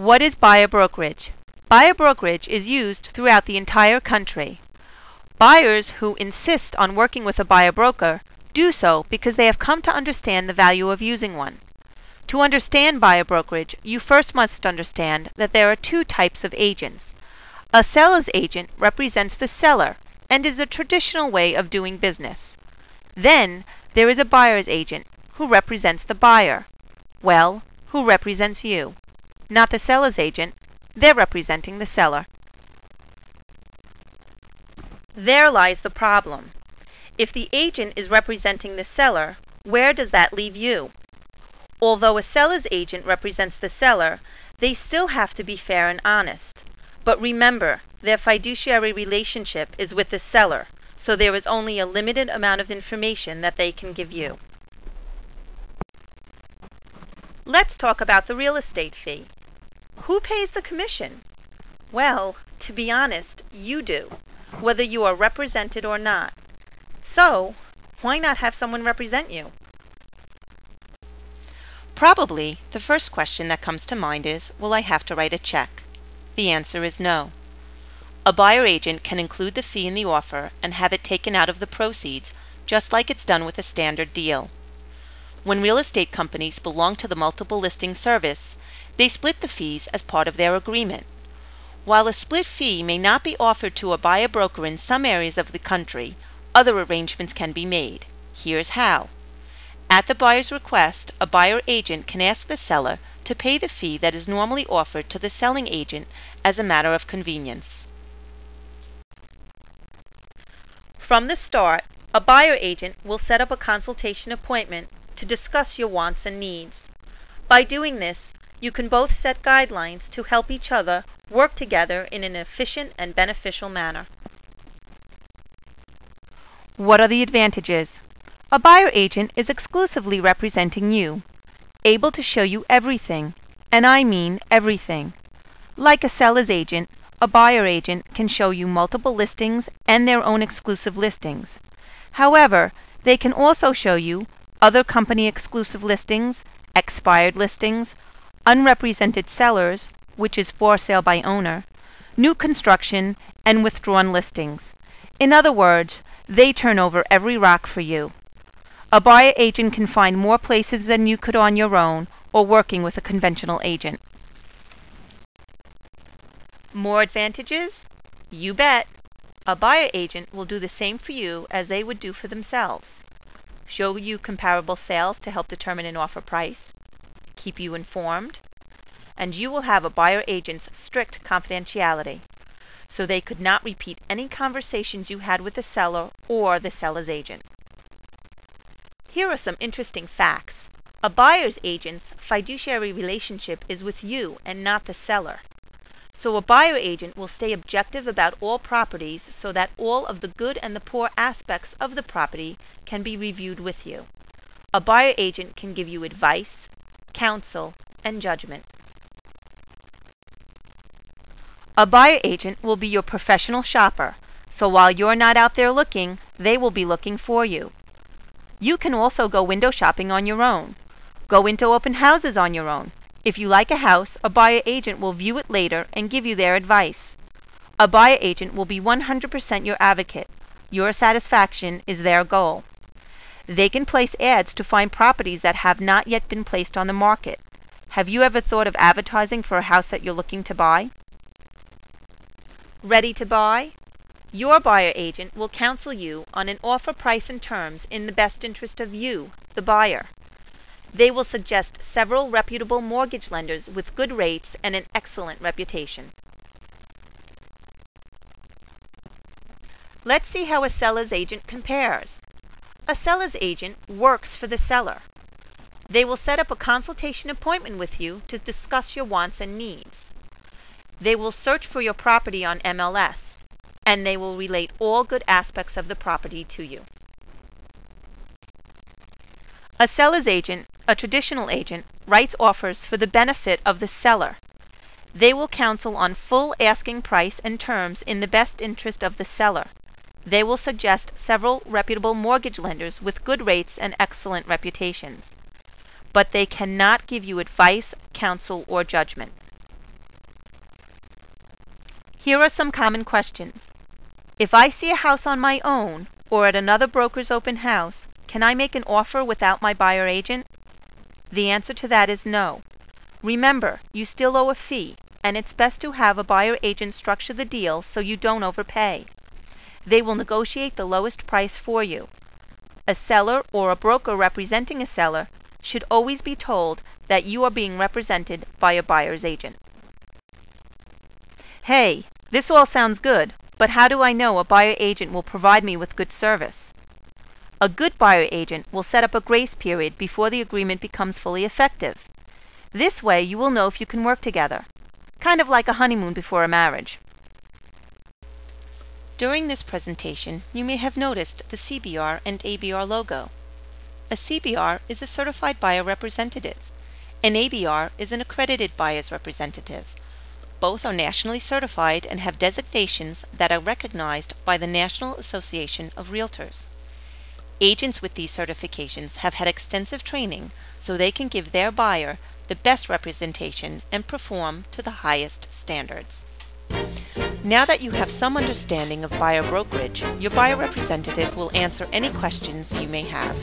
What is buyer brokerage? Buyer brokerage is used throughout the entire country. Buyers who insist on working with a buyer broker do so because they have come to understand the value of using one. To understand buyer brokerage, you first must understand that there are two types of agents. A seller's agent represents the seller and is the traditional way of doing business. Then there is a buyer's agent who represents the buyer. Well, who represents you? Not the seller's agent, they're representing the seller. There lies the problem. If the agent is representing the seller, where does that leave you? Although a seller's agent represents the seller, they still have to be fair and honest. But remember, their fiduciary relationship is with the seller, so there is only a limited amount of information that they can give you. Let's talk about the real estate fee. Who pays the commission? Well, to be honest, you do, whether you are represented or not. So, why not have someone represent you? Probably, the first question that comes to mind is, will I have to write a check? The answer is no. A buyer agent can include the fee in the offer and have it taken out of the proceeds, just like it's done with a standard deal. When real estate companies belong to the multiple listing service, they split the fees as part of their agreement. While a split fee may not be offered to a buyer broker in some areas of the country, other arrangements can be made. Here's how. At the buyer's request, a buyer agent can ask the seller to pay the fee that is normally offered to the selling agent as a matter of convenience. From the start, a buyer agent will set up a consultation appointment to discuss your wants and needs. By doing this, you can both set guidelines to help each other work together in an efficient and beneficial manner. What are the advantages? A buyer agent is exclusively representing you, able to show you everything, and I mean everything. Like a seller's agent, a buyer agent can show you multiple listings and their own exclusive listings. However, they can also show you other company exclusive listings, expired listings, unrepresented sellers, which is for sale by owner, new construction, and withdrawn listings. In other words, they turn over every rock for you. A buyer agent can find more places than you could on your own or working with a conventional agent. More advantages? You bet. A buyer agent will do the same for you as they would do for themselves. Show you comparable sales to help determine an offer price, keep you informed, and you will have a buyer agent's strict confidentiality, so they could not repeat any conversations you had with the seller or the seller's agent. Here are some interesting facts. A buyer's agent's fiduciary relationship is with you and not the seller. So a buyer agent will stay objective about all properties so that all of the good and the poor aspects of the property can be reviewed with you. A buyer agent can give you advice, counsel, and judgment. A buyer agent will be your professional shopper, so while you're not out there looking, they will be looking for you. You can also go window shopping on your own. Go into open houses on your own. If you like a house, a buyer agent will view it later and give you their advice. A buyer agent will be 100% your advocate. Your satisfaction is their goal. They can place ads to find properties that have not yet been placed on the market. Have you ever thought of advertising for a house that you're looking to buy? Ready to buy? Your buyer agent will counsel you on an offer price and terms in the best interest of you, the buyer. They will suggest several reputable mortgage lenders with good rates and an excellent reputation. Let's see how a seller's agent compares. A seller's agent works for the seller. They will set up a consultation appointment with you to discuss your wants and needs. They will search for your property on MLS, and they will relate all good aspects of the property to you. A seller's agent, a traditional agent, writes offers for the benefit of the seller. They will counsel on full asking price and terms in the best interest of the seller. They will suggest several reputable mortgage lenders with good rates and excellent reputations. But they cannot give you advice, counsel, or judgment. Here are some common questions. If I see a house on my own or at another broker's open house, can I make an offer without my buyer agent? The answer to that is no. Remember, you still owe a fee, and it's best to have a buyer agent structure the deal so you don't overpay. They will negotiate the lowest price for you. A seller or a broker representing a seller should always be told that you are being represented by a buyer's agent. Hey, this all sounds good, but how do I know a buyer agent will provide me with good service? A good buyer agent will set up a grace period before the agreement becomes fully effective. This way you will know if you can work together, kind of like a honeymoon before a marriage. During this presentation, you may have noticed the CBR and ABR logo. A CBR is a certified buyer representative. An ABR is an accredited buyer's representative. Both are nationally certified and have designations that are recognized by the National Association of Realtors. Agents with these certifications have had extensive training so they can give their buyer the best representation and perform to the highest standards. Now that you have some understanding of buyer brokerage, your buyer representative will answer any questions you may have.